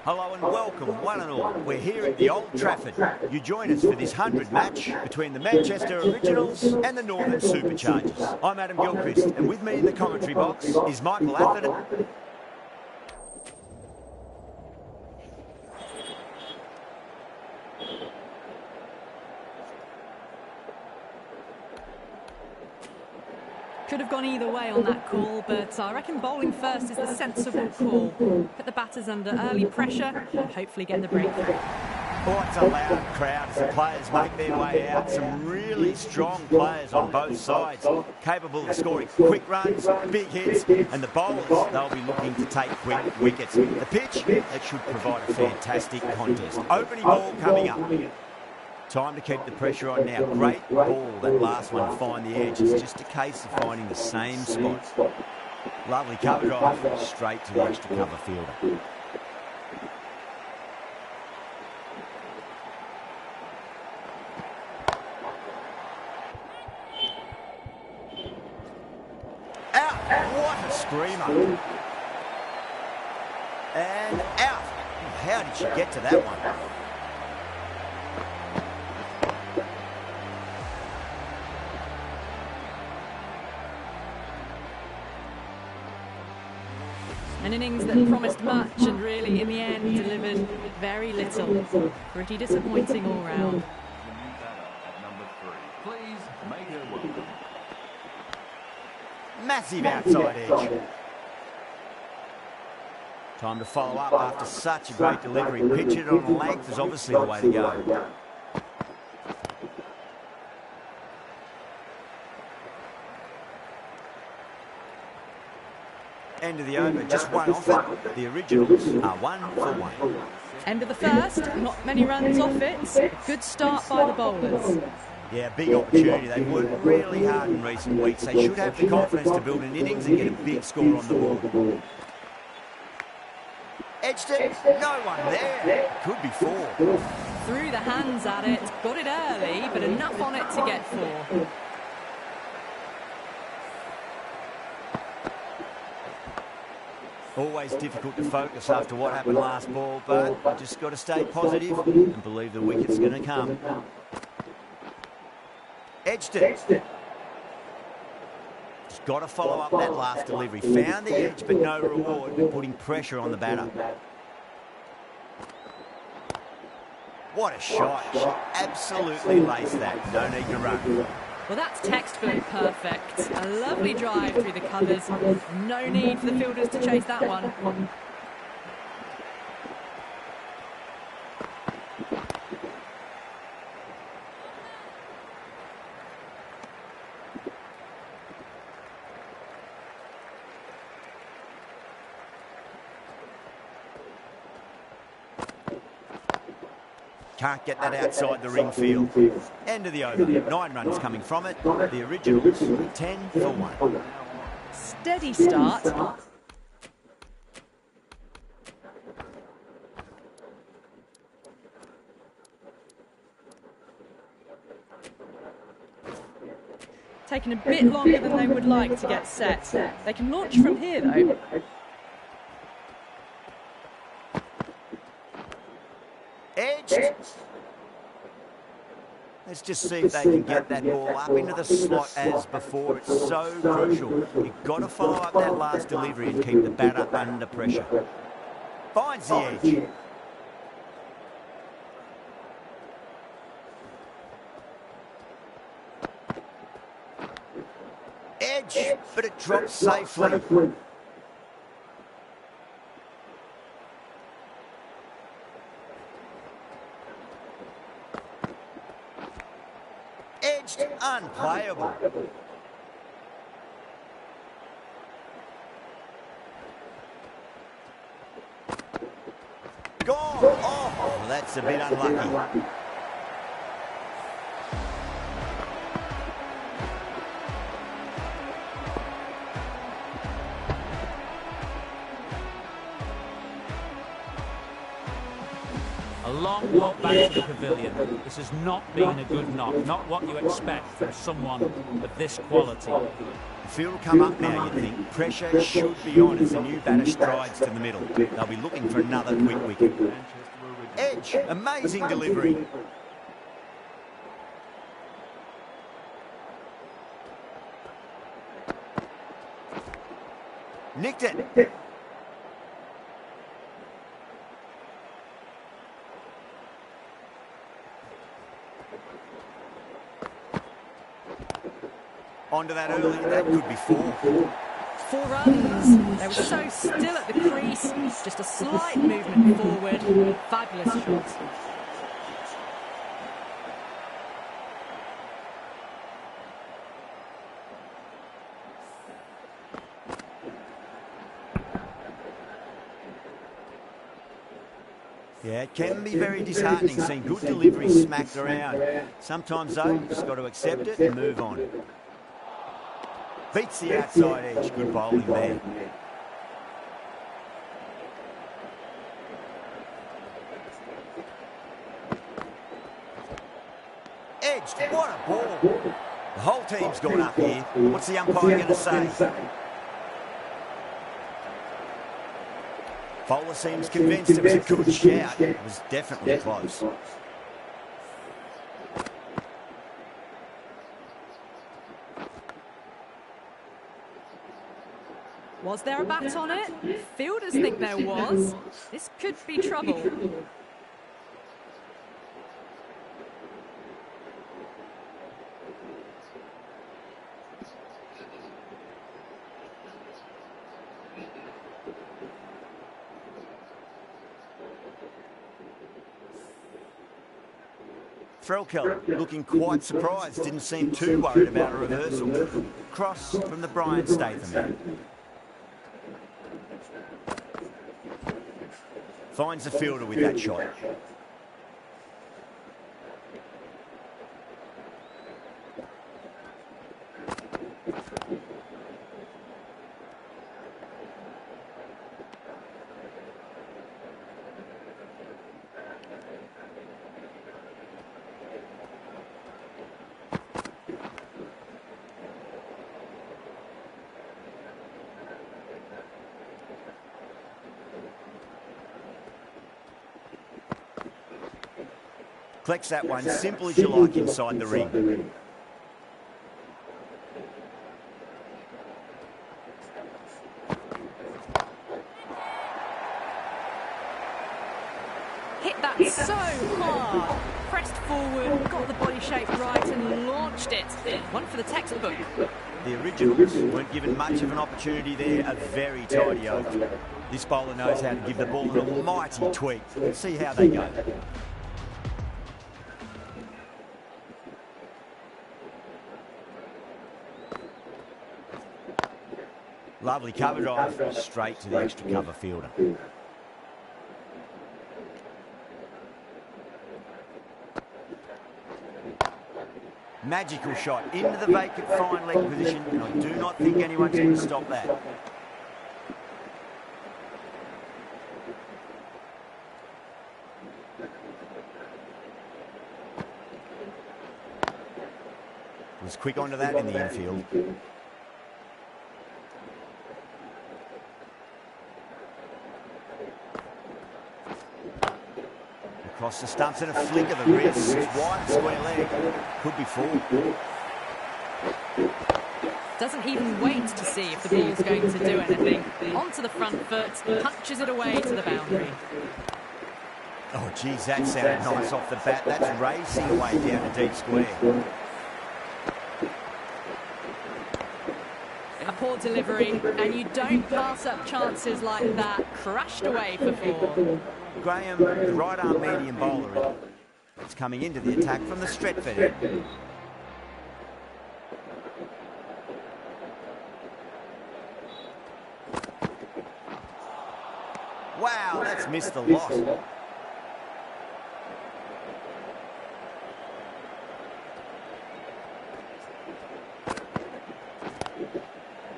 Hello and welcome, one and all. We're here at the Old Trafford. You join us for this 100 match between the Manchester Originals and the Northern Superchargers. I'm Adam Gilchrist, and with me in the commentary box is Michael Atherton. Could have gone either way on that call, but I reckon bowling first is the sensible call. Put the batters under early pressure and hopefully get the breakthrough. Oh, it's a loud crowd as the players make their way out. Some really strong players on both sides, capable of scoring quick runs, big hits, and the bowlers, they'll be looking to take quick wickets. The pitch, it should provide a fantastic contest. Opening ball coming up. Time to keep the pressure on now. Great ball, that last one to find the edge. It's just a case of finding the same spot. Lovely cover drive, straight to the extra cover fielder. Out! What a screamer! And out! How did she get to that one? An innings that promised much and really, in the end, delivered very little. Pretty disappointing all round. Massive outside edge. Time to follow up after such a great delivery. Pitch it on length is obviously the way to go. End of the over, just one off it. The Originals are 1 for 1. End of the first, not many runs off it. Good start by the bowlers. Yeah, big opportunity. They've worked really hard in recent weeks. They should have the confidence to build an innings and get a big score on the board. Edged it, no one there. Could be 4. Threw the hands at it, got it early, but enough on it to get 4. Always difficult to focus after what happened last ball, but you just got to stay positive and believe the wicket's going to come. Edged it. Just got to follow up that last delivery. Found the edge, but no reward, but putting pressure on the batter. What a shot. She absolutely laced that. No need to run. Well, that's textbook perfect. A lovely drive through the covers. No need for the fielders to chase that one. Can't get that outside the ring field. End of the over. 9 runs coming from it. The Originals 10 for 1. Steady start. Taking a bit longer than they would like to get set. They can launch from here though. Edged. Let's just see if they can get that ball up into the slot as before. It's so crucial. You've got to follow up that last delivery and keep the batter under pressure. Finds the edge. Edge, but it drops safely. Edged, unplayable. Gone. Oh, that's a bit unlucky. A long walk back to the pavilion. This has not been a good knock, not what you expect from someone of this quality. The field will come up now, you'd think. Pressure should be on as the new batter strides to the middle. They'll be looking for another quick wicket. Edge, amazing delivery. Nicked it. Onto that early, that could be 4. 4 runs. They were so still at the crease. Just a slight movement forward. Fabulous shot. Yeah, it can be very disheartening seeing good delivery smacked around. Sometimes, though, you've just got to accept it and move on. Beats the outside edge. Good bowling there. Edged. What a ball. The whole team's gone up here. What's the umpire going to say? Bowler seems convinced it was a good shout. It was definitely close. Was there a bat on it? Fielders think there was. This could be trouble. Threlkel looking quite surprised, didn't seem too worried about a reversal. Cross from the Brian Statham. Finds the fielder with that shot. Collects that one, simple as you like, inside the ring. Hit that so hard. Pressed forward, got the body shape right and launched it. One for the textbook. The originals weren't given much of an opportunity there. A very tidy over. This bowler knows how to give the ball an almighty tweak. Let's see how they go. Lovely cover drive, straight to the extra cover fielder. Magical shot into the vacant fine leg position, and I do not think anyone's going to stop that. Was quick onto that in the infield. Across the stumps and a flick of the wrist. Wide square leg. Could be 4. Doesn't even wait to see if the ball's going to do anything. Onto the front foot, punches it away to the boundary. Oh, geez, that sounded nice off the bat. That's racing away down a deep square. A poor delivery, and you don't pass up chances like that. Crashed away for 4. Graham, the right arm medium bowler, is coming into the attack from the Stretford end. Wow, that's missed the lot.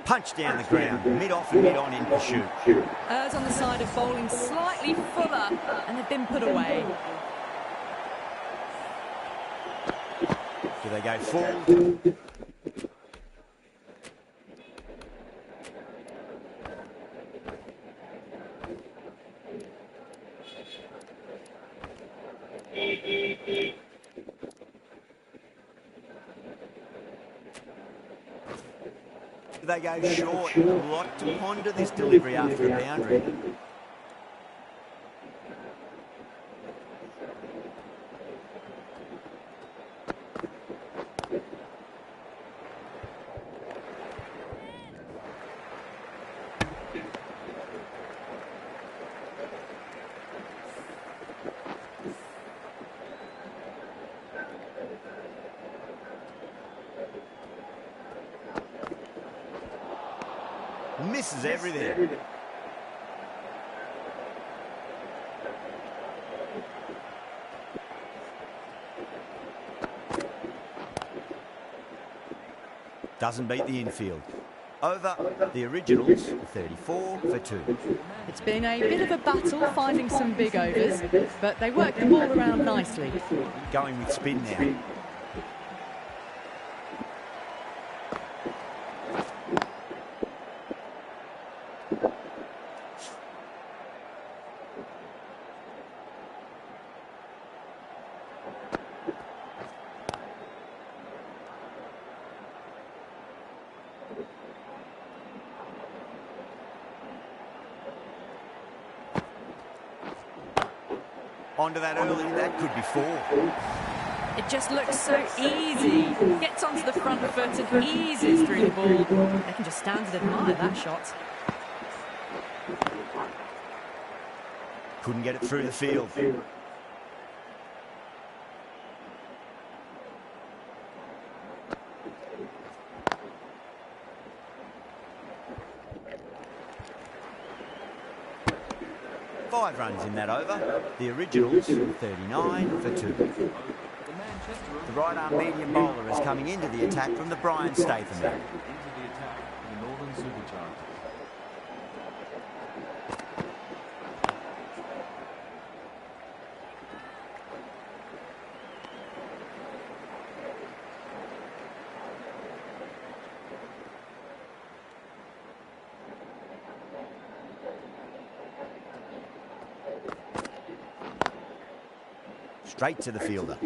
Punch down the ground, mid-off and mid-on in pursuit. Errs on the side of bowling slightly fuller, and they've been put away. Do they go full? they go short. A lot to ponder this delivery after a boundary. Misses everything. Doesn't beat the infield. Over the Originals, 34 for 2. It's been a bit of a battle finding some big overs, but they work the ball around nicely. Going with spin now. Onto that early, that could be 4. It just looks so easy. Gets onto the front foot and eases through the ball. They can just stand and admire that shot. Couldn't get it through the field. Five runs in that over. The Originals, 39 for 2. The right arm medium bowler is coming into the attack from the Brian Statham. Into the attack for the Northern Superchargers. Straight to the fielder.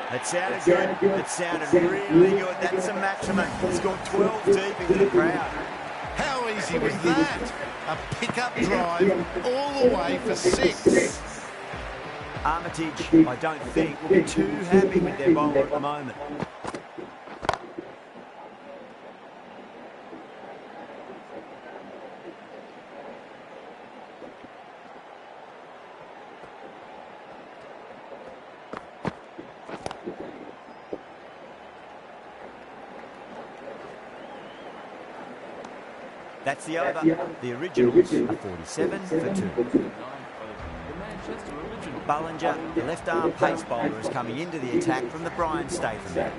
That sounded good. That sounded really good. That's a maximum. He's got 12 deep into the crowd. How easy was that? A pickup drive all the way for 6. Armitage, I don't think, will be too happy with their bowler at the moment. That's the over. The Originals are 47 for 2. Ballinger, the left arm pace bowler, is coming into the attack from the Brian Statham.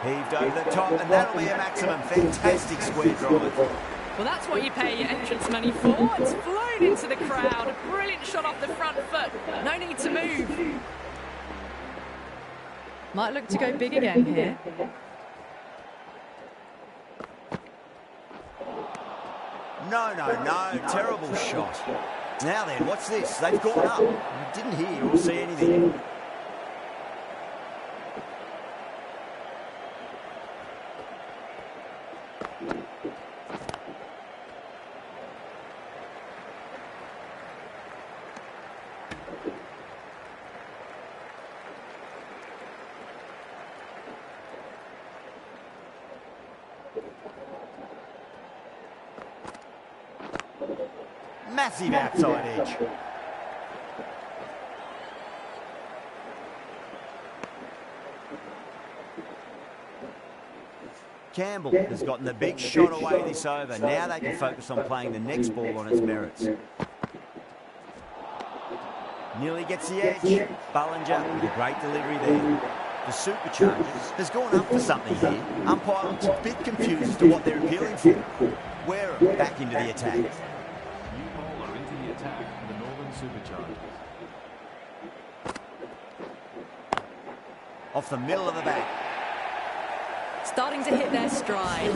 Heaved over the top, and that'll be a maximum. Fantastic square drive. Well, that's what you pay your entrance money for. It's flown into the crowd. A brilliant shot off the front foot. No need to move. Might look to go big again here. No. Terrible shot. Now then, what's this? They've gone up. I didn't hear or see anything. Massive outside edge. Campbell has gotten the big shot away this over. Now they can focus on playing the next ball on its merits. Nearly gets the edge. Ballinger with a great delivery there. The Superchargers has gone up for something here. Umpire looks a bit confused as to what they're appealing for. Wareham back into the attack. Into the attack for the Northern Superchargers. Off the middle of the bat. starting to hit their stride.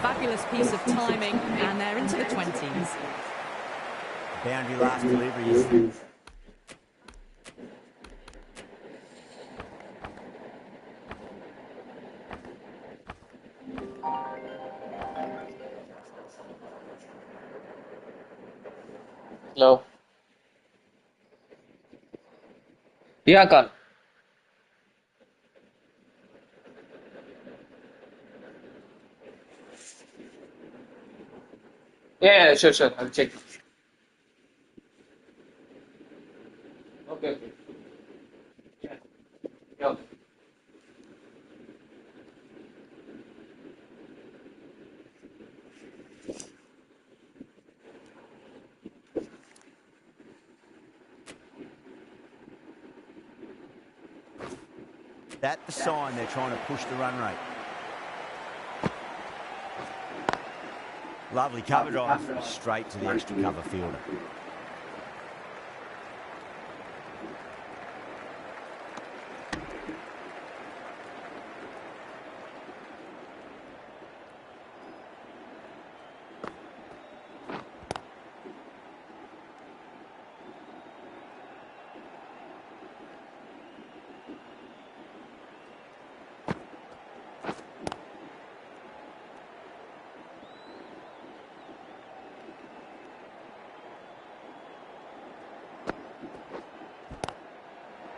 Fabulous piece of timing, and they're into the 20s. Boundary last deliveries. Hello. Yeah, call. Yeah, sure, sure. I'll check. Okay, okay. Yeah. Yeah. That's the sign they're trying to push the run rate. Lovely cover drive, straight to the extra cover fielder.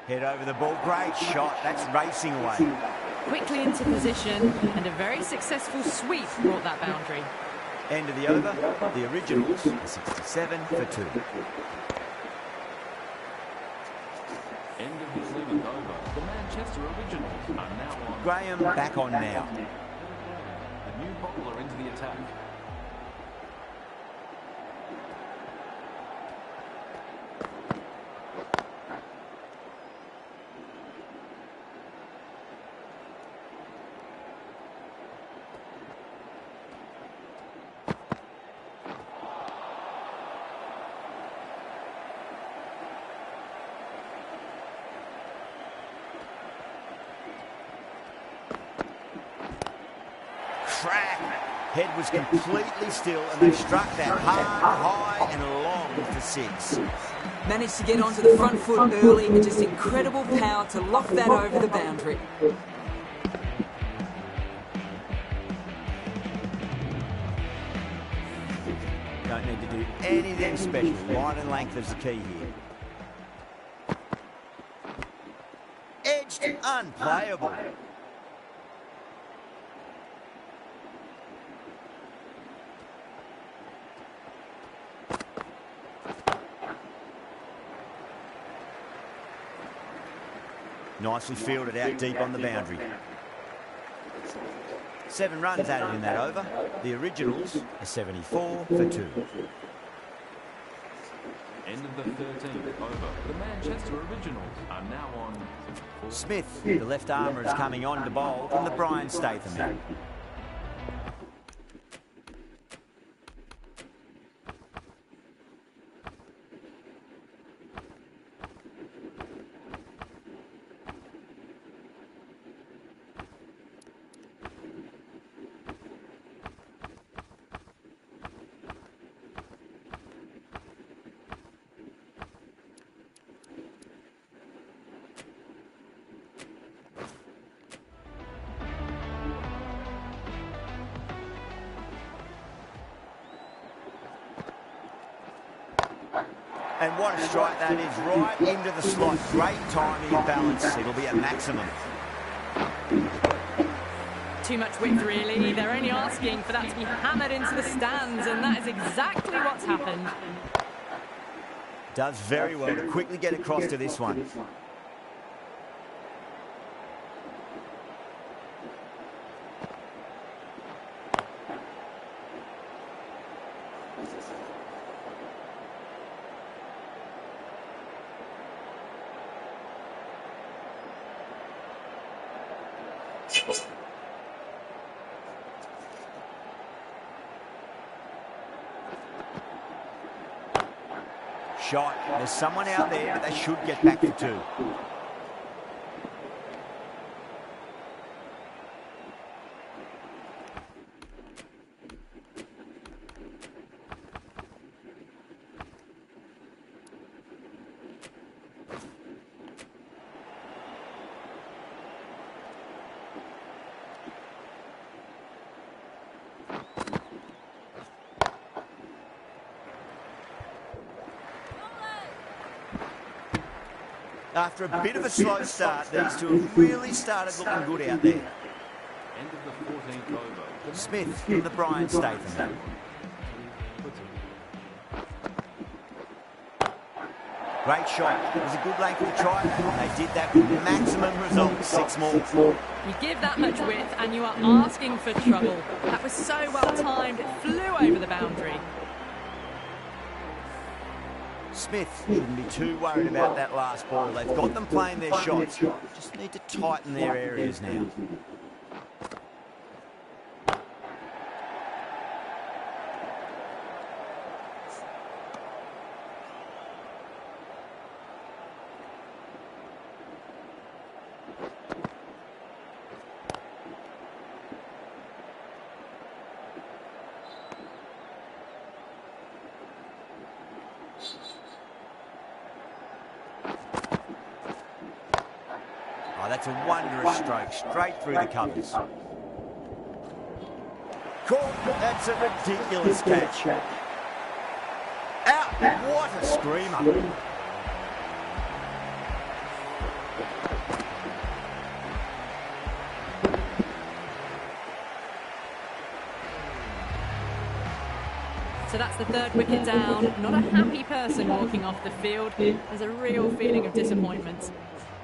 Head over the ball, great shot, that's racing away. Quickly into position, and a very successful sweep brought that boundary. End of the over, the Originals are 67 for 2. End of the 11th over. The Manchester Originals are now on. Graham back on now. A new bowler into the attack. Crack. Head was completely still and they struck that hard, high and long for 6. Managed to get onto the front foot early and just incredible power to loft that over the boundary. Don't need to do anything special. Line and length is the key here. Edged, unplayable. Nicely fielded out deep on the boundary. 7 runs added in that over. The Originals are 74 for 2. End of the 13th over. The Manchester Originals are now on. Smith, the left armour, is coming on to bowl from the Brian Statham end. And what a strike that is, right into the slot. Great timing and balance. It'll be a maximum. Too much width, really. They're only asking for that to be hammered into the stands, and that is exactly what's happened. Does very well to quickly get across to this one. Shot. There's someone out there, but they should get back for 2. After a bit of a slow start, these two have really started looking good out there. End of the 14th over. Smith from the Brian Statham. Great shot. It was a good length of the try. They did that with maximum result, 6 more. You give that much width and you are asking for trouble. That was so well timed, it flew over the boundary. Smith shouldn't be too worried about that last ball. They've got them playing their shots. Just need to tighten their areas now. Oh, that's a wondrous stroke, straight through the covers. Caught, that's a ridiculous catch. Out, what a screamer. So that's the 3rd wicket down. Not a happy person walking off the field. There's a real feeling of disappointment.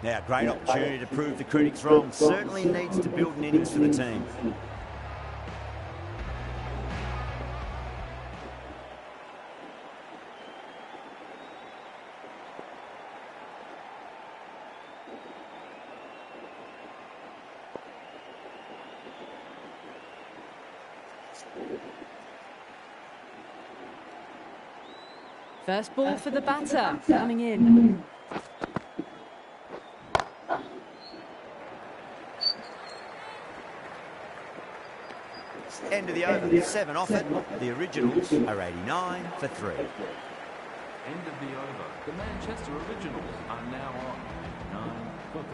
Now, great opportunity to prove the critics wrong. Certainly needs to build an innings for the team. First ball for the batter, coming in. End of the over, 7 off it. The Originals are 89 for 3. End of the over. The Manchester Originals are now on 9 for 3.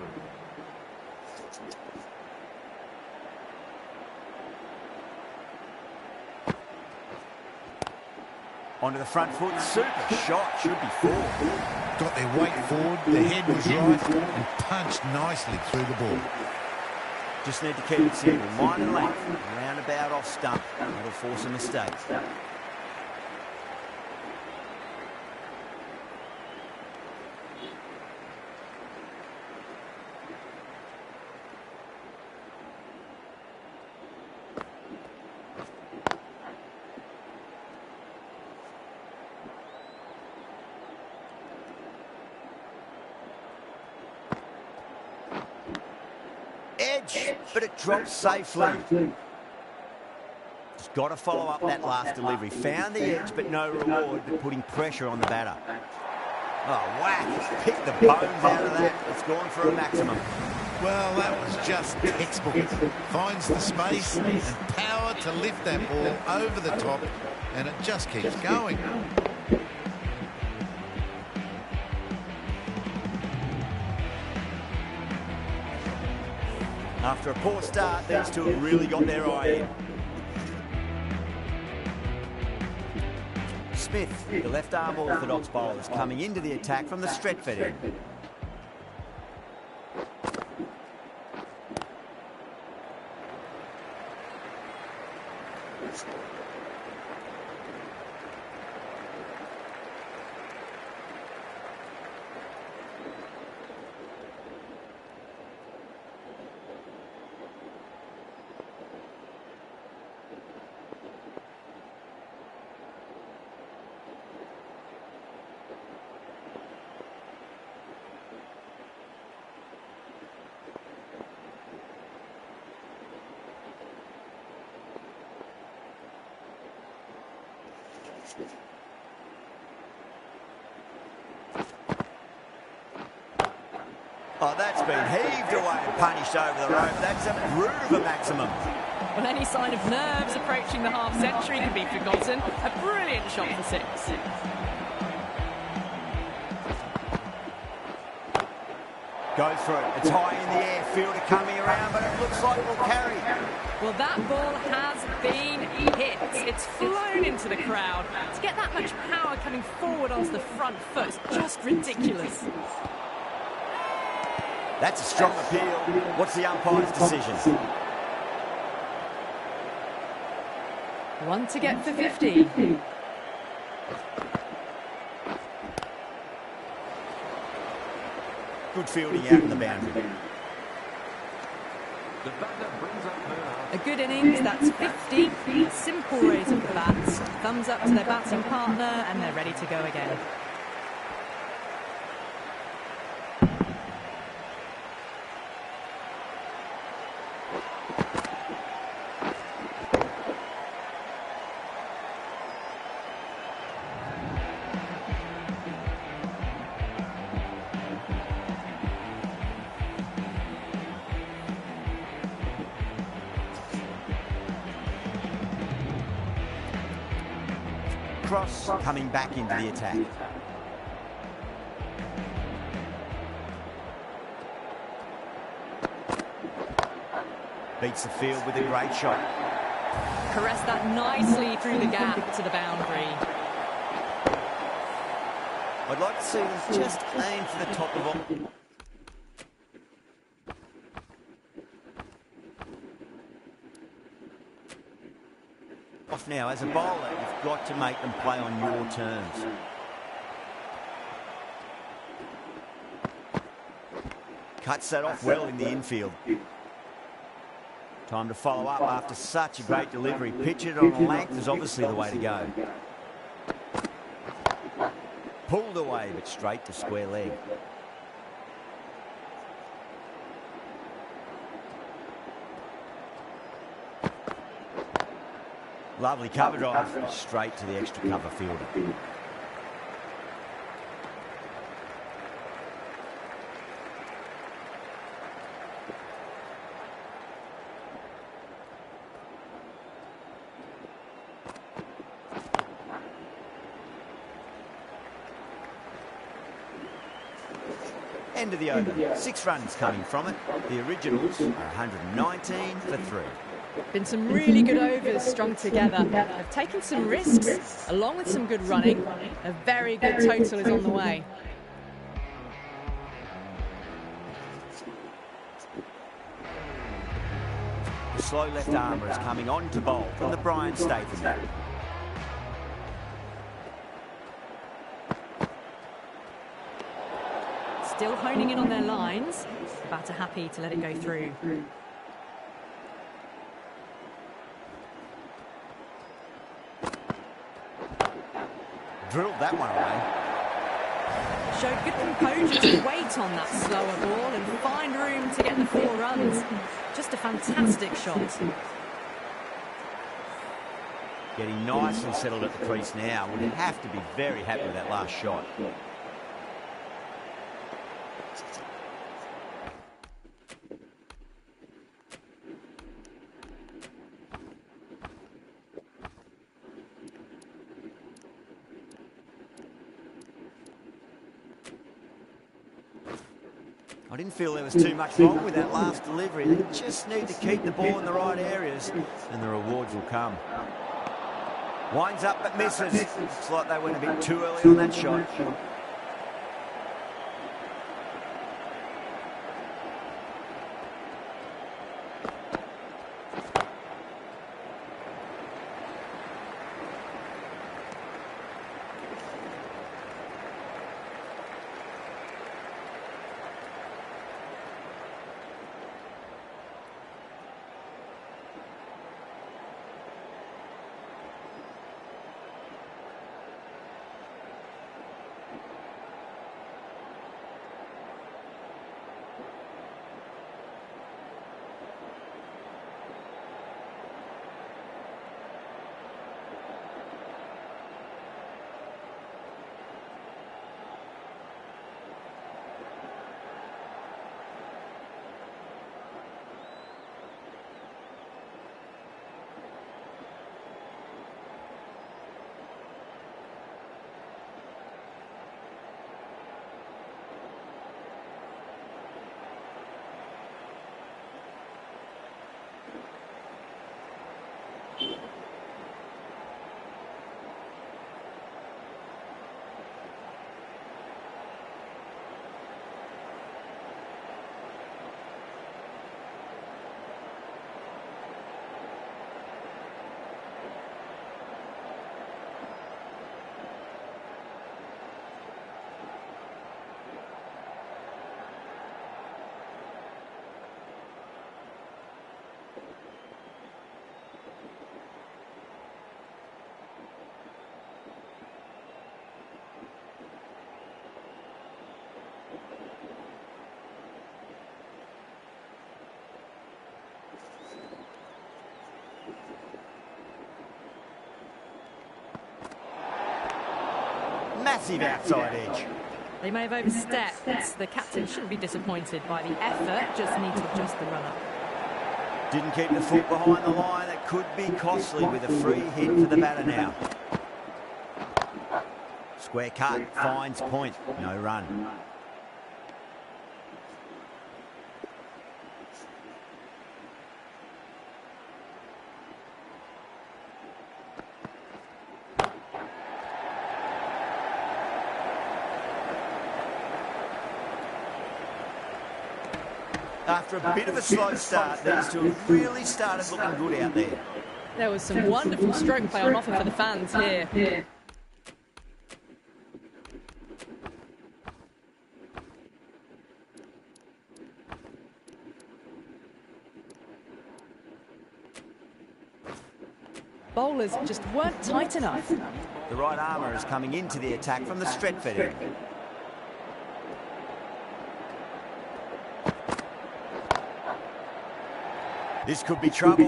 Onto the front foot, super shot, should be 4. Got their weight forward, the head was right, and punched nicely through the ball. Just need to keep it simple, line and length, roundabout off stump. That'll force a mistake. Edge, but it drops safely. Just got to follow up that last delivery. Found the edge, but no reward, but putting pressure on the batter. Oh, whack. Picked the bones out of that. It's gone for a maximum. Well, that was just textbook. Finds the space and power to lift that ball over the top, and it just keeps going. After a poor start, these two have really got their eye in. Smith, the left-arm orthodox bowler, is coming into the attack from the Stretford end. Oh, that's been heaved away and punished over the rope. That's a brute of a maximum. Well, any sign of nerves approaching the half-century can be forgotten. A brilliant shot for 6. Goes for it. It's high in the air. Fielder coming around, but it looks like it will carry. Well, that ball has been hit. It's flown into the crowd. To get that much power coming forward onto the front foot is just ridiculous. That's a strong appeal. What's the umpire's decision? One to get for 50. Good fielding out in the boundary. The batter brings up her. A good innings, that's 50. Simple raise of the bats. Thumbs up to their batting partner, and they're ready to go again. Cross coming back into the attack. Beats the field with a great shot. Caress that nicely through the gap to the boundary. I'd like to see them just aim for the top of them. Off now. As a bowler, you've got to make them play on your terms. Cuts that off well in the infield. Time to follow up after such a great delivery. Pitch it on a length is obviously the way to go. Pulled away, but straight to square leg. Lovely cover drive, straight to the extra cover fielder. End of the over. 6 runs coming from it. The Originals are 119 for 3. Been some really good overs strung together. They've taken some risks, along with some good running. A very good total is on the way. The slow left armour is coming on to bowl from the Brian Statham. Still honing in on their lines. The batter happy to let it go through. Drilled that one away. Showed good composure to wait on that slower ball and find room to get the 4 runs. Just a fantastic shot. Getting nicely settled at the crease now. Would have to be very happy with that last shot. I didn't feel there was too much wrong with that last delivery. They just need to keep the ball in the right areas and the rewards will come. Winds up but misses. Looks like they went a bit too early on that shot. Massive outside edge. They may have overstepped. The captain shouldn't be disappointed by the effort, just need to adjust the run-up. Didn't keep the foot behind the line. That could be costly with a free hit for the batter now. Square cut, finds point, no run. After a bit of a slow start, these two have really started looking good out there. There was some wonderful stroke play on offer for the fans here. Bowlers just weren't tight enough. The right armour is coming into the attack from the Stretford end. This could be trouble.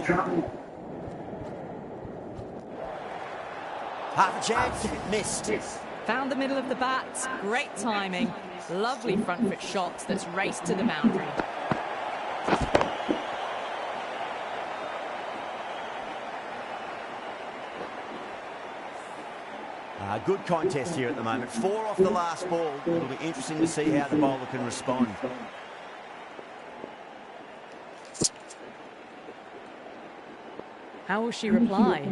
Half a chance, missed. Found the middle of the bat, great timing. Lovely front foot shot that's raced to the boundary. Good contest here at the moment. 4 off the last ball. It'll be interesting to see how the bowler can respond. How will she reply?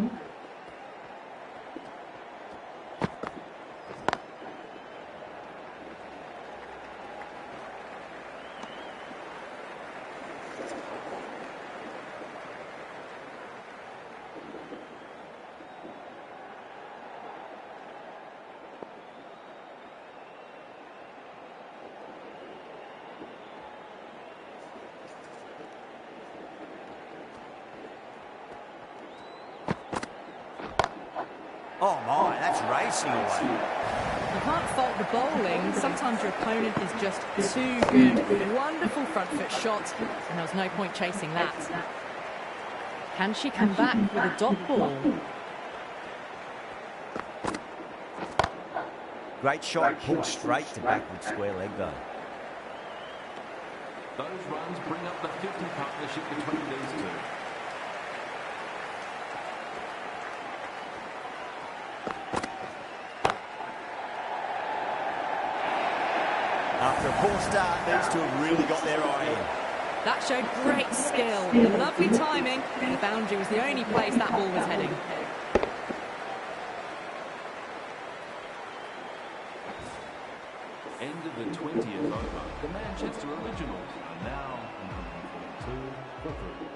Oh my, that's racing away. You can't fault the bowling. Sometimes your opponent is just too good. Wonderful front foot shot, and there was no point chasing that. Can she come back with a dot ball? Great shot, pulled straight to backward square leg though. Those runs bring up the 50 partnership between these two. After a poor start, these two have really got their eye in. That showed great skill, lovely timing. The boundary was the only place that ball was heading. End of the 20th over. The Manchester Originals are now 142 for 3.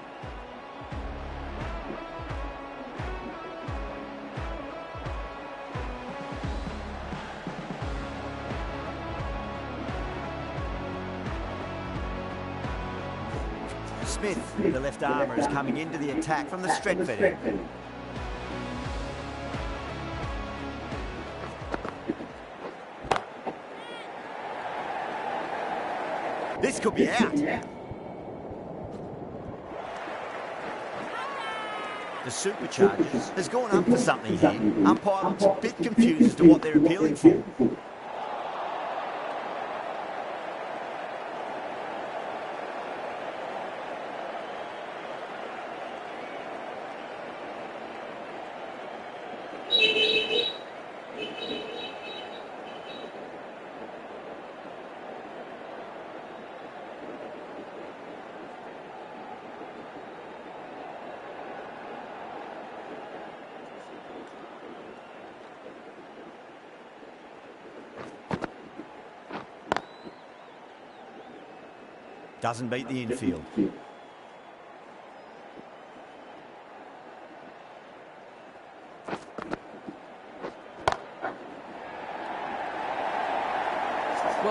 Smith, the left armour, is coming into the attack from the Stretford end. This could be out. The Superchargers has gone up for something here. Umpire looks a bit confused as to what they're appealing for. Doesn't beat the infield. Well,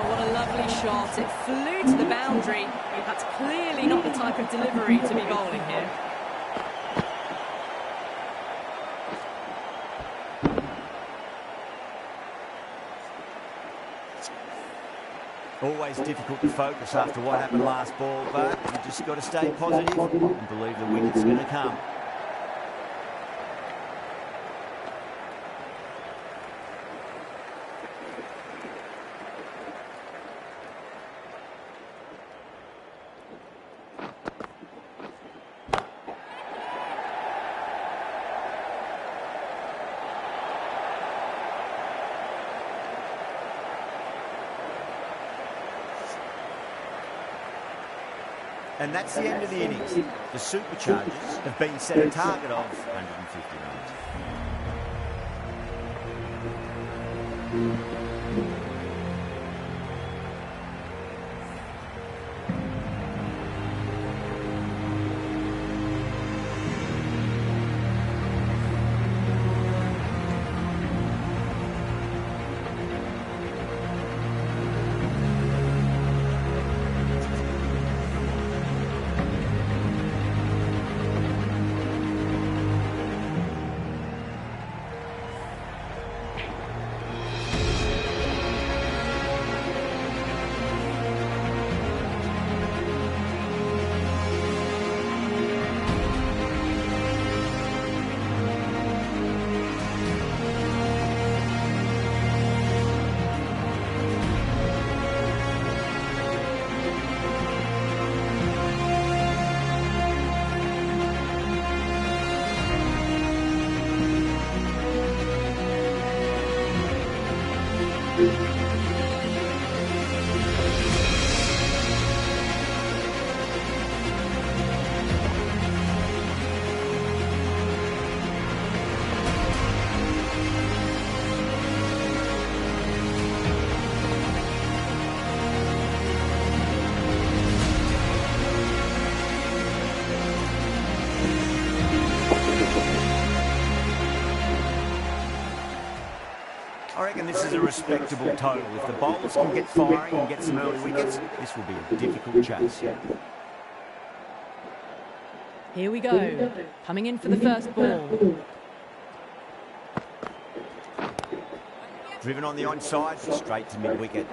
what a lovely shot. It flew to the boundary. That's clearly not the type of delivery to be bowling here. Always difficult to focus after what happened last ball, but you just got to stay positive and believe the wicket's going to come. And that's the end of the innings. The Superchargers have been set a target of 150 runs. I reckon this is a respectable total. If the bowlers can get firing and get some early wickets, this will be a difficult chase. Here we go. Coming in for the first ball. Driven on the onside, straight to mid-wicket.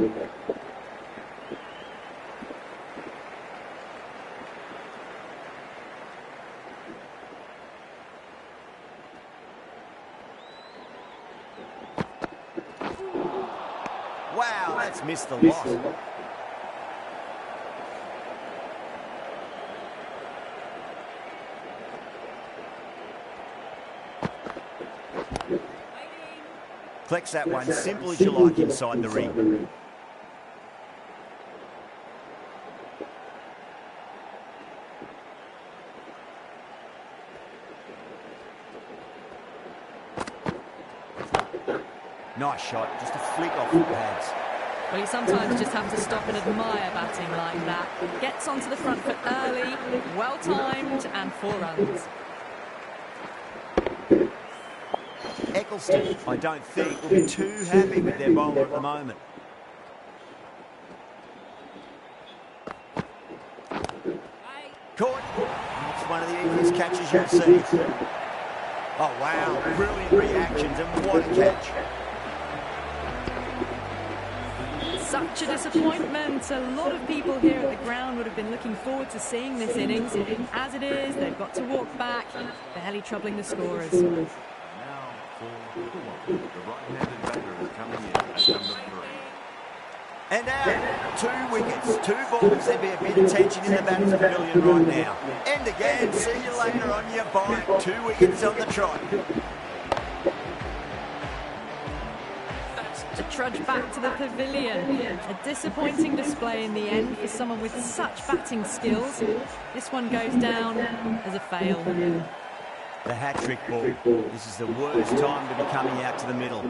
Wow, that's missed the lot. Collects that one, simple as you like inside the ring. Nice shot, just a flick off the pads. Well, you sometimes just have to stop and admire batting like that. Gets onto the front foot early, well-timed, and 4 runs. Eccleston, I don't think, will be too happy with their bowler at the moment. Caught. It's one of the easiest catches you'll see. Oh, wow. Brilliant reactions, and what a catch. Such a disappointment. A lot of people here at the ground would have been looking forward to seeing this innings. As it is, they've got to walk back, barely troubling the scorers. Now for the right-handed batter is coming in at number 3. And out, 2 wickets, 2 balls. There'd be a bit of tension in the batter's pavilion right now. And again, see you later on your bike. 2 wickets on the trot. To trudge back to the pavilion. A disappointing display in the end for someone with such batting skills. This one goes down as a fail. The hat-trick ball. This is the worst time to be coming out to the middle.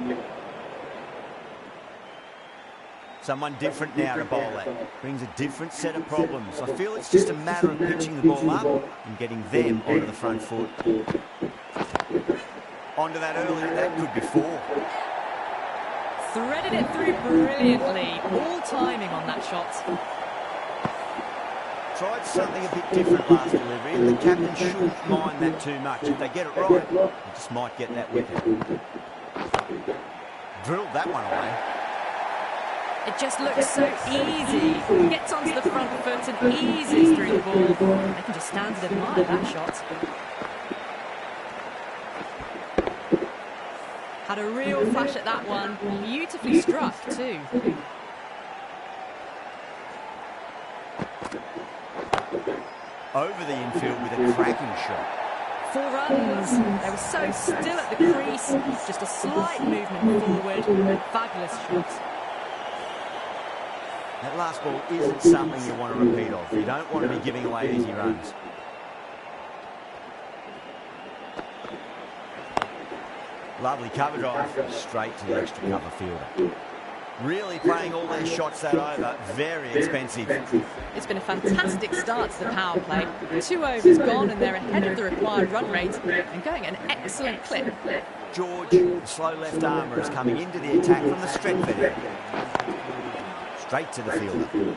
Someone different now to bowl at. Brings a different set of problems. I feel it's just a matter of pitching the ball up and getting them onto the front foot. Onto that early, that could be 4. Threaded it through brilliantly. All timing on that shot. Tried something a bit different last delivery, and the captain shouldn't mind that too much. If they get it right, they just might get that wicket. Drilled that one away. It just looks so easy. Gets onto the front foot and eases through the ball. They can just stand and admire that shot. Had a real flash at that one. Beautifully struck too. Over the infield with a cracking shot. 4 runs. They were so still at the crease. Just a slight movement forward. Fabulous shot. That last ball isn't something you want to repeat of. You don't want to be giving away easy runs. Lovely cover drive, straight to the extra cover fielder. Really playing all their shots that over, very expensive. It's been a fantastic start to the power play. 2 overs gone and they're ahead of the required run rate and going at an excellent clip. George, the slow left armour, is coming into the attack from the Stretford end. Straight to the fielder.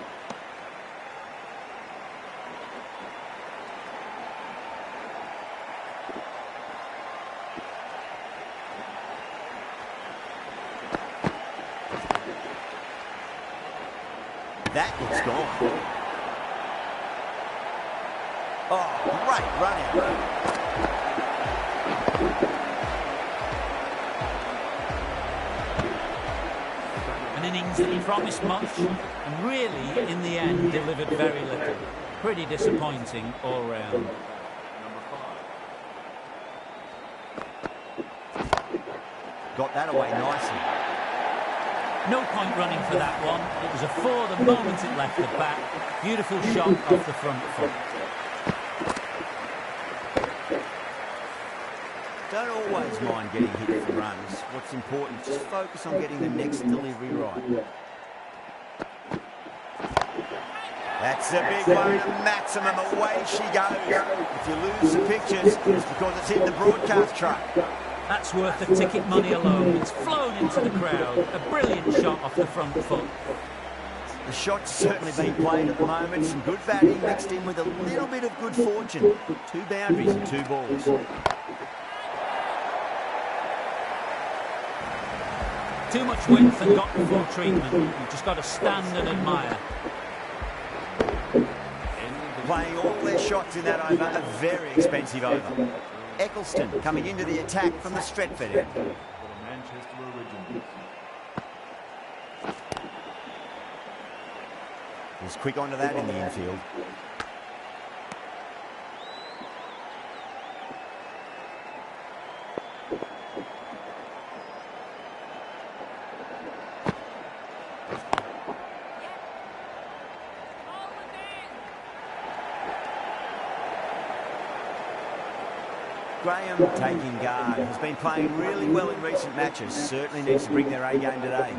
That looks gone. Oh, great run out. An innings that promised much and really, in the end, delivered very little. Pretty disappointing all round. Got that away nicely. No point running for that one. It was a four the moment it left the bat. Beautiful shot off the front foot. Don't always mind getting hit for runs. What's important, just focus on getting the next delivery right. That's a big one, a maximum. Away she goes. If you lose the pictures, it's because it's hit the broadcast truck. That's worth the ticket money alone. It's flown into the crowd. A brilliant shot off the front foot. The shot's certainly being played at the moment. Some good batting mixed in with a little bit of good fortune. 2 boundaries and 2 balls. Too much width and got the full treatment. You've just got to stand and admire. Playing all their shots in that over, a very expensive over. Eccleston coming into the attack from the Stretford end. He's quick onto that in the infield. Graham taking guard. Has been playing really well in recent matches. Certainly needs to bring their A game today.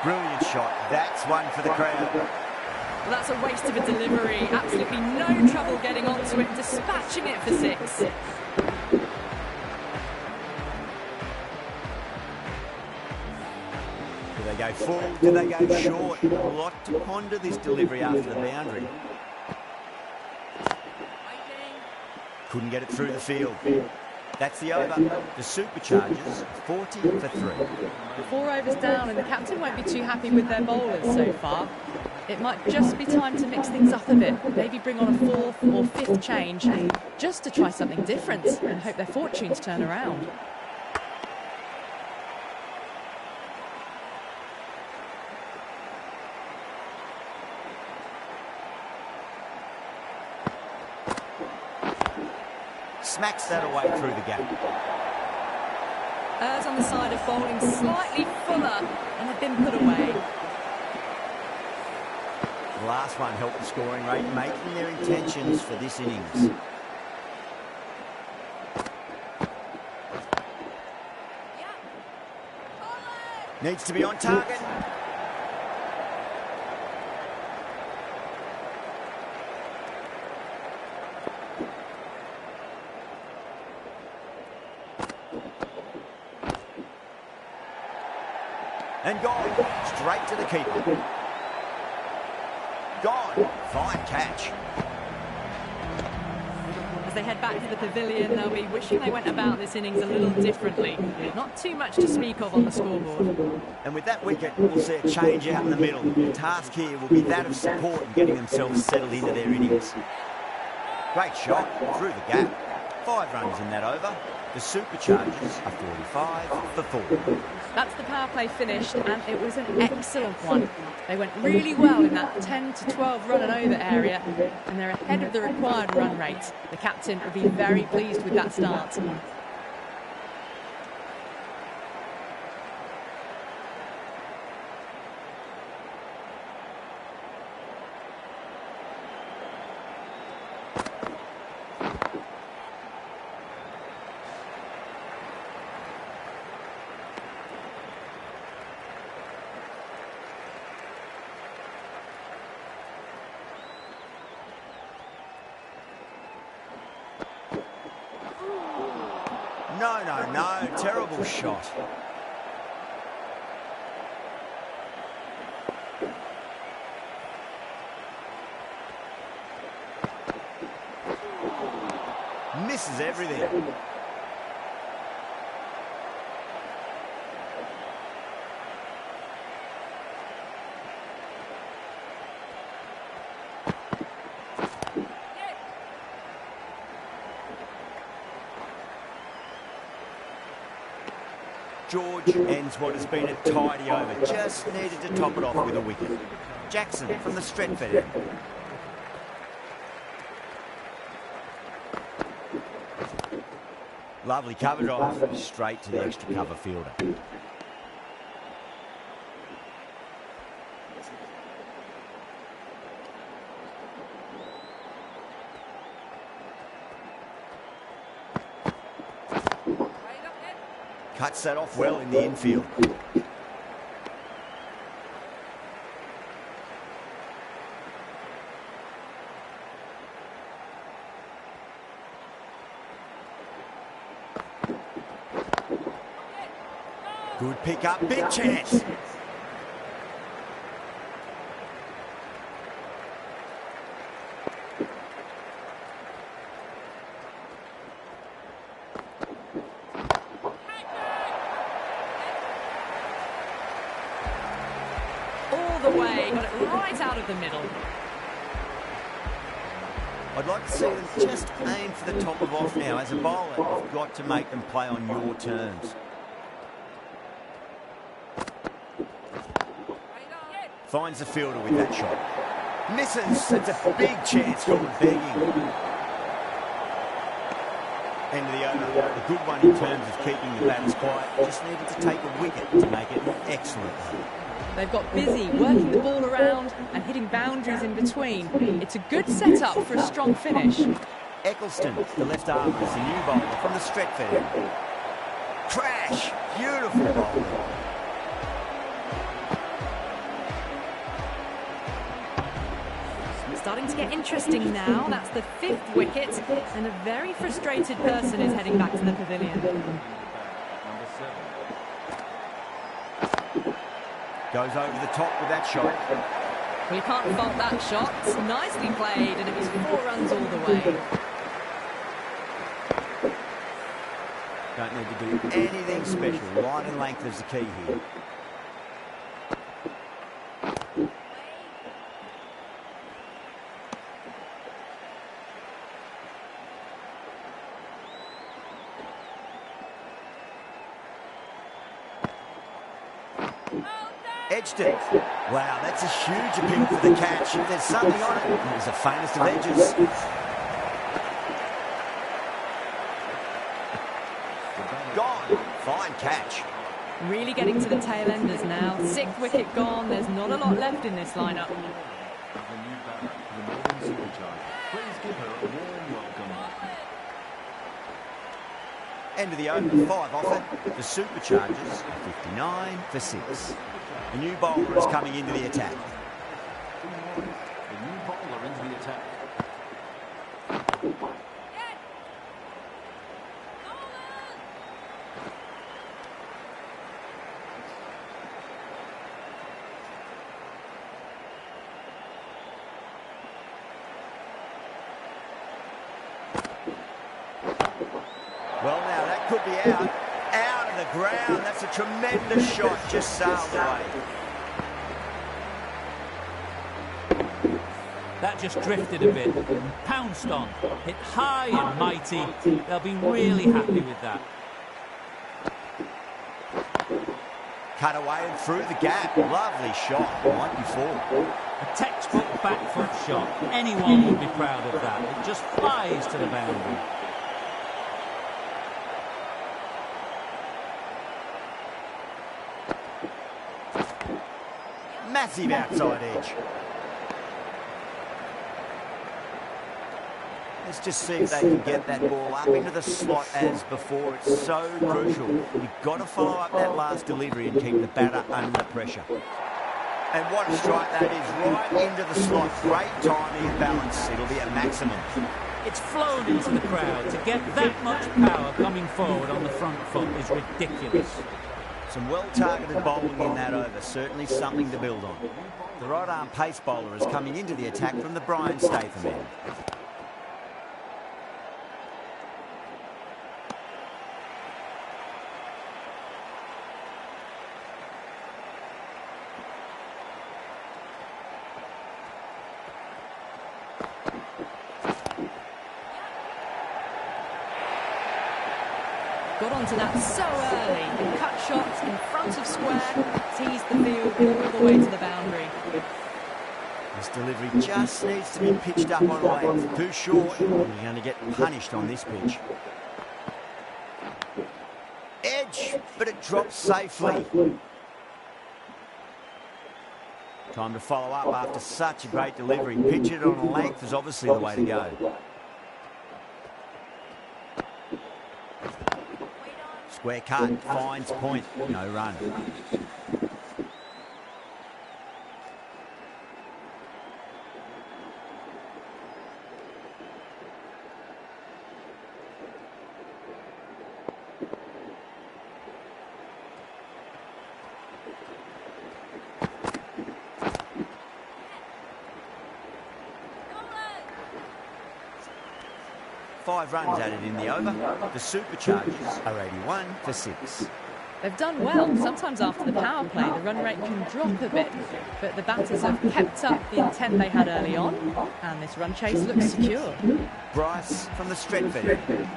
Brilliant shot. That's one for the crowd. Well, that's a waste of a delivery. Absolutely no trouble getting onto it, dispatching it for 6. Do they go full? Do they go short? A lot to ponder this delivery after the boundary. Couldn't get it through the field. That's the over. The Superchargers, 40 for 3. 4 overs down and the captain won't be too happy with their bowlers so far. It might just be time to mix things up a bit. Maybe bring on a 4th or 5th change just to try something different and hope their fortunes turn around. Smacks that away through the gap. Errs on the side of bowling slightly fuller and had been put away. The last one helped the scoring rate, making their intentions for this innings. Needs to be on target. And gone, straight to the keeper. Gone, fine catch. As they head back to the pavilion, they'll be wishing they went about this innings a little differently. Not too much to speak of on the scoreboard. And with that wicket, we'll see a change out in the middle. The task here will be that of support and getting themselves settled into their innings. Great shot through the gap. 5 runs in that over. The Superchargers are 45 for 4. That's the power play finished, and it was an excellent one. They went really well in that 10 to 12 run and over area, and they're ahead of the required run rate. The captain will be very pleased with that start. No, terrible shot. Misses everything. George ends what has been a tidy over. Just needed to top it off with a wicket. Jackson from the Stretford end. Lovely cover drive, straight to the extra cover fielder. Cuts that off well in the infield. Good pick up, big chance. All the way, got it right out of the middle. I'd like to see them just aim for the top of off now. As a bowler, you've got to make them play on your terms. Finds the fielder with that shot. Misses. It's a big chance. Got begging. End of the over. A good one in terms of keeping the batters quiet. Just needed to take a wicket to make it an excellent one. They've got busy working the ball around and hitting boundaries in between. It's a good setup for a strong finish. Eccleston, the left arm, is a new bowler from the Stretford end. Crash. Beautiful bowling. Starting to get interesting now. That's the 5th wicket, and a very frustrated person is heading back to the pavilion. Goes over the top with that shot. Well, you can't fault that shot. Nicely played, and it was 4 runs all the way. Don't need to do anything special. Line and length is the key here. Edged it. Wow, that's a huge appeal for the catch. There's something on it. It was the faintest of edges. Gone. Fine catch. Really getting to the tail enders now. 6th wicket gone. There's not a lot left in this lineup. End of the over, 5 offered. The Superchargers, 59 for 6. A new bowler is coming into the attack. The new bowler into the attack. Well, now that could be out. Out of the ground. That's a tremendous shot. Just sailed away. That just drifted a bit. Pounced on. Hit high and mighty. They'll be really happy with that. Cut away and through the gap. Lovely shot, like before. A textbook back foot shot. Anyone would be proud of that. It just flies to the boundary. Massive outside edge. Let's just see if they can get that ball up into the slot as before. It's so crucial. You've got to follow up that last delivery and keep the batter under pressure. And what a strike that is, right into the slot. Great timing and balance. It'll be a maximum. It's flown into the crowd. To get that much power coming forward on the front foot is ridiculous. Some well-targeted bowling in that over. Certainly something to build on. The right-arm pace bowler is coming into the attack from the Brian Statham end. Got onto that so early. Cut shots in front of square, teased the field all the way to the boundary. This delivery just needs to be pitched up on length. Too short, and you're going to get punished on this pitch. Edge, but it drops safely. Time to follow up after such a great delivery. Pitch it on length is obviously the way to go. Square cut, finds point, no run. Five runs added in the over. The Superchargers are 81 for 6. They've done well. Sometimes after the power play, the run rate can drop a bit, but the batters have kept up the intent they had early on, and this run chase looks secure. Bryce from the Stretford end.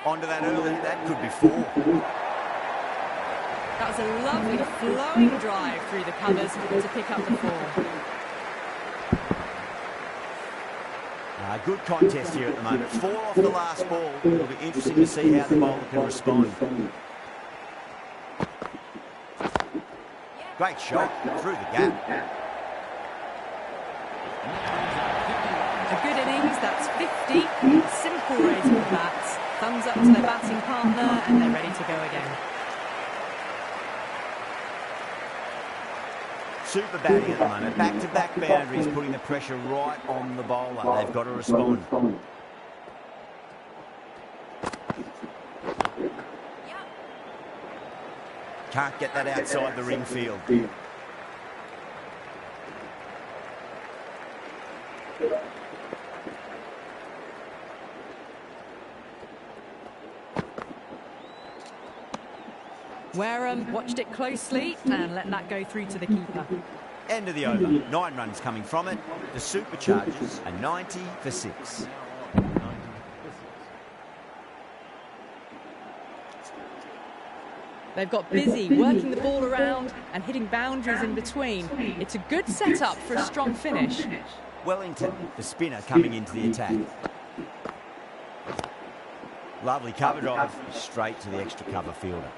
Onto that early, that could be 4. That was a lovely flowing drive through the covers to pick up the 4. Good contest here at the moment. 4 off the last ball. It'll be interesting to see how the bowler can respond. Great shot through the gap. A good innings, that's 50. Simple raising the bats. Thumbs up to their batting partner, and they're ready to go again. Super batting at the moment. Back-to-back boundaries, putting the pressure right on the bowler. They've got to respond. Can't get that outside the ring field. Wareham watched it closely and let that go through to the keeper. End of the over. 9 runs coming from it. The Superchargers are 90 for 6. They've got busy working the ball around and hitting boundaries in between. It's a good setup for a strong finish. Wellington, the spinner, coming into the attack. Lovely cover drive, straight to the extra cover fielder.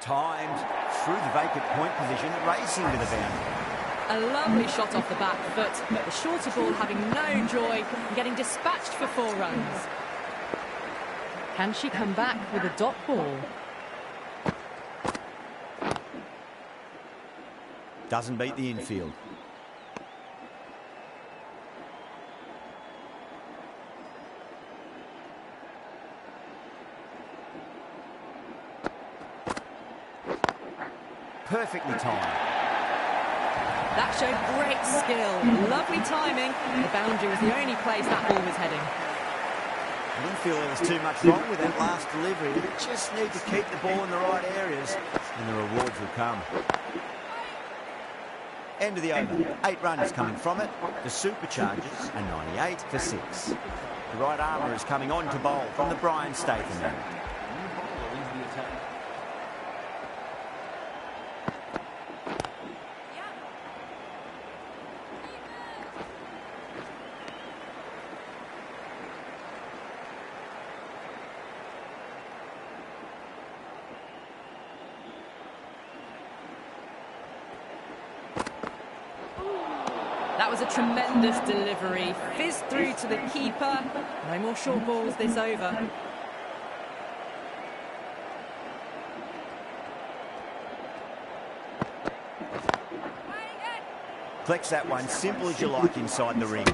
Timed through the vacant point position, racing to the boundary. A lovely shot off the back foot, but the shorter ball having no joy and getting dispatched for 4 runs. Can she come back with a dot ball? Doesn't beat the infield. Perfectly timed. That showed great skill. Lovely timing. The boundary was the only place that ball was heading. I didn't feel there was too much wrong with that last delivery. They just need to keep the ball in the right areas and the rewards will come. End of the over. 8 runs coming from it. The Superchargers are 98 for 6. The right armour is coming on to bowl from the Brian Statham end. That was a tremendous delivery. Fizzed through to the keeper. No more short balls this over. Flex that one, simple as you like inside the ring.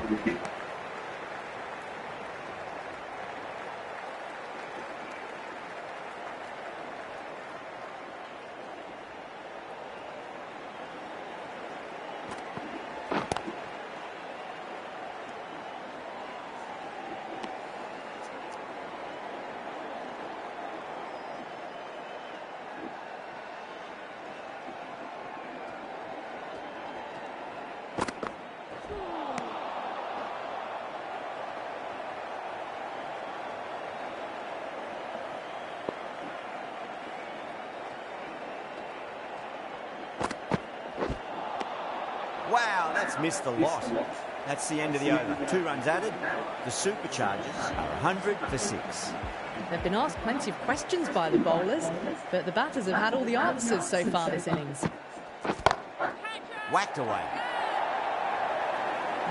Wow, that's missed the lot. That's the end of the over. 2 runs added. The Superchargers are 100 for 6. They've been asked plenty of questions by the bowlers, but the batters have had all the answers so far this innings. Whacked away.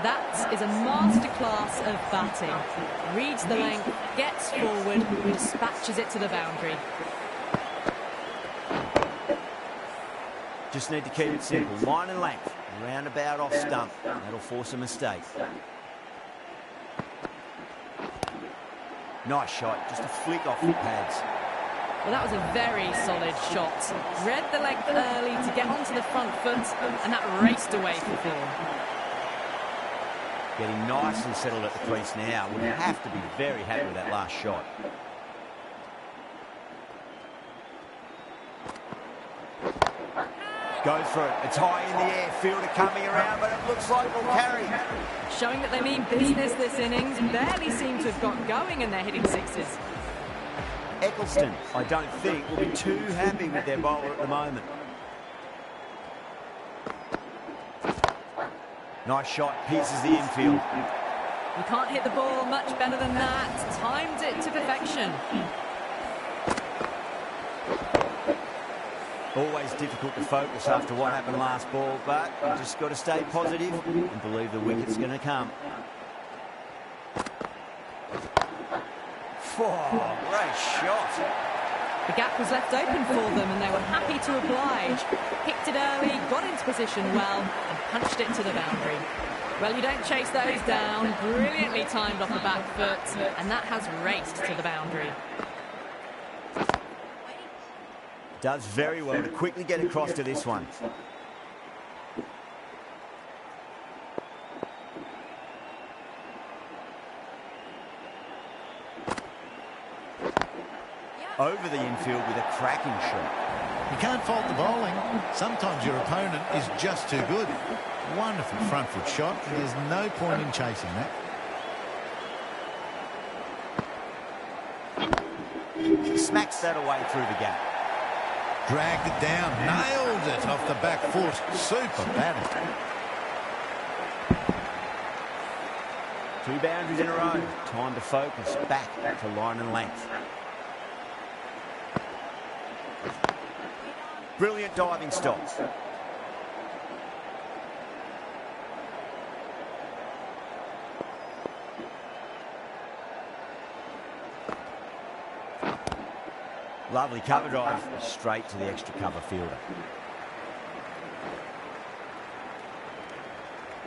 That is a masterclass of batting. Reads the length, gets forward, dispatches it to the boundary. Just need to keep it simple. Line and length. Roundabout off stump. That'll force a mistake. Nice shot. Just a flick off the pads. Well, that was a very solid shot. Read the length early to get onto the front foot, and that raced away for 4. Getting nicely settled at the crease now. Would have to be very happy with that last shot. Goes for it. It's high in the air. Fielder coming around, but it looks like we'll carry. Showing that they mean business this innings. Barely seem to have got going and they're hitting 6s. Eccleston, I don't think, will be too happy with their bowler at the moment. Nice shot. Pierces the infield. You can't hit the ball much better than that. Timed it to perfection. Always difficult to focus after what happened last ball, but you just got to stay positive and believe the wicket's going to come. Oh, great shot. The gap was left open for them and they were happy to oblige. Picked it early, got into position well and punched it to the boundary. Well, you don't chase those down. Brilliantly timed off the back foot, and that has raced to the boundary. Does very well to quickly get across to this one. Over the infield with a cracking shot. You can't fault the bowling. Sometimes your opponent is just too good. Wonderful front foot shot. There's no point in chasing that. Smacks that away through the gap. Dragged it down, nailed it off the back foot. Super batting. 2 boundaries in a row. Time to focus back to line and length. Brilliant diving stop. Lovely cover drive, straight to the extra cover fielder.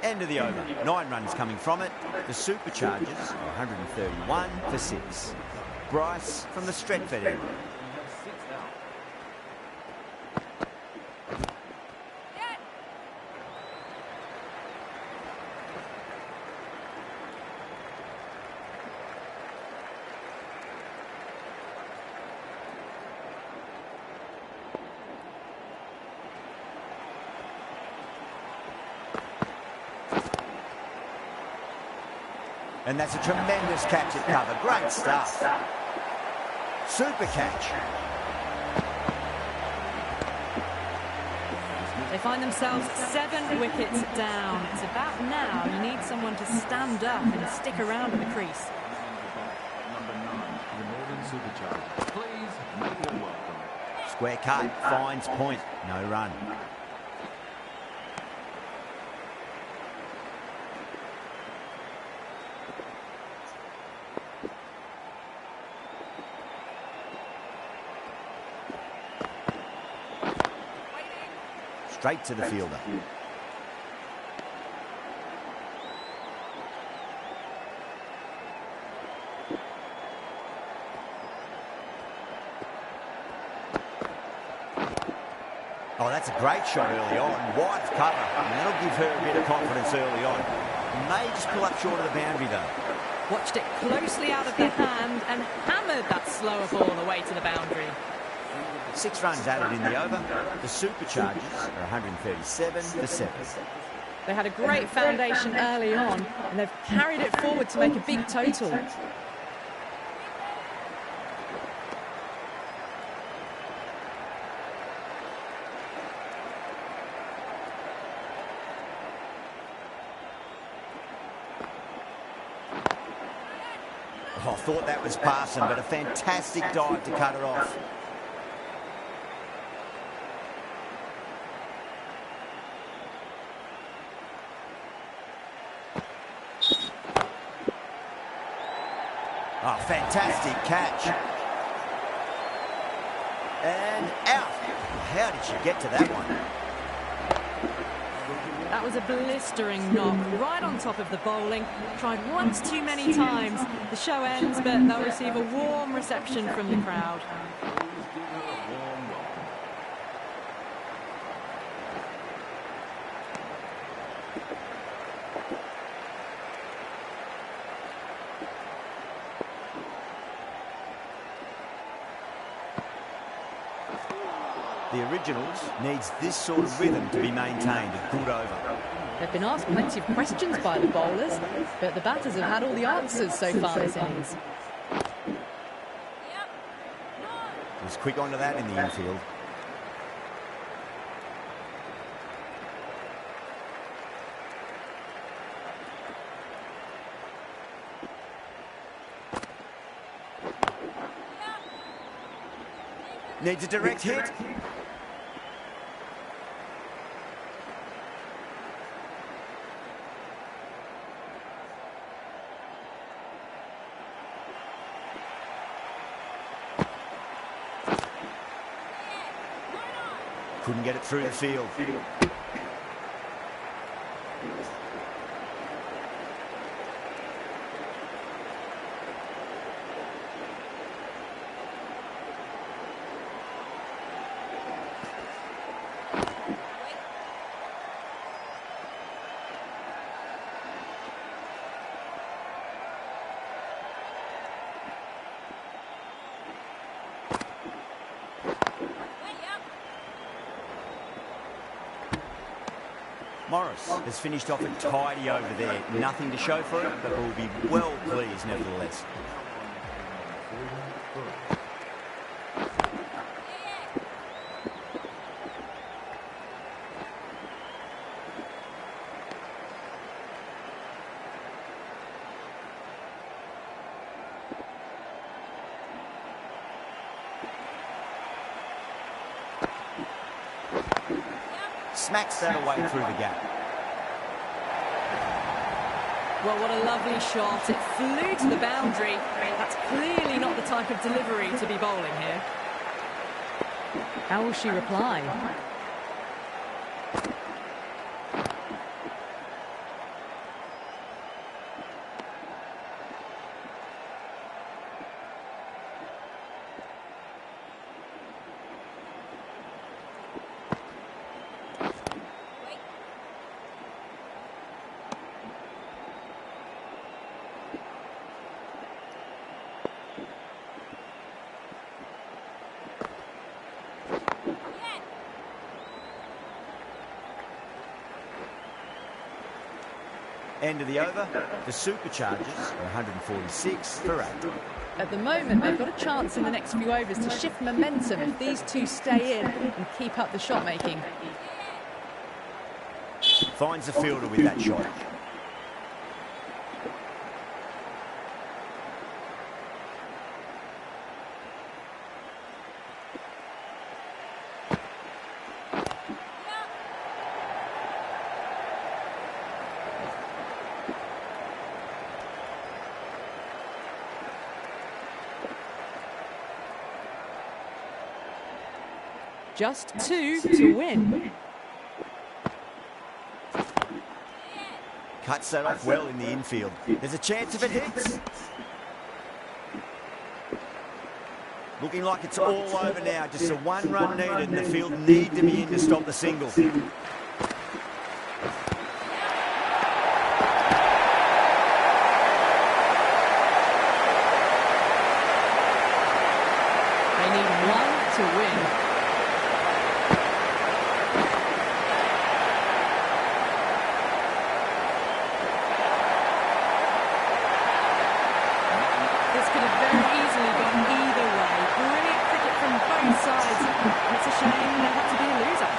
End of the over. 9 runs coming from it. The Superchargers are 131 for 6. Bryce from the Stretford end. And that's a tremendous catch at cover. Great stuff. Super catch. They find themselves 7 wickets down. It's about now you need someone to stand up and stick around at the crease. Number 9, the Northern Superchargers. Please make them welcome. Square cut, finds point, no run. Straight to the fielder. Oh, that's a great shot early on. Wide of cover. And that'll give her a bit of confidence early on. May just pull up short of the boundary, though. Watched it closely out of the hand and hammered that slower ball away to the boundary. 6 runs added in the over. The Superchargers are 137 for 7. They had a great foundation early on and they've carried it forward to make a big total. Oh, I thought that was passing, but a fantastic dive to cut her off. Oh, fantastic catch. And out. How did she get to that one? That was a blistering knock right on top of the bowling. Tried once too many times. The show ends, but they'll receive a warm reception from the crowd. The Originals needs this sort of rhythm to be maintained. A good over. They've been asked plenty of questions by the bowlers, but the batters have had all the answers so far this innings. He was quick onto that in the infield. Needs a direct hit. Couldn't get it through the field. Morris has finished off a tidy over there. Nothing to show for it, but will be well pleased nevertheless. Smacks that away through the gap. Well, what a lovely shot. It flew to the boundary. That's clearly not the type of delivery to be bowling here. How will she reply? End of the over, the Superchargers are 146 for 8. At the moment, they've got a chance in the next few overs to shift momentum if these two stay in and keep up the shot making. Finds the fielder with that shot. Just 2 to win. Cuts that off well in the infield. There's a chance if it hits. Looking like it's all over now. Just a 1 run needed and the field need to be in to stop the single. They need 1 to win. This could have very easily gone either way. Brilliant cricket from both sides. And it's a shame there had to be a loser.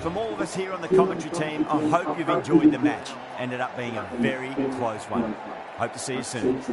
From all of us here on the commentary team, I hope you've enjoyed the match. Ended up being a very close one. Hope to see you soon.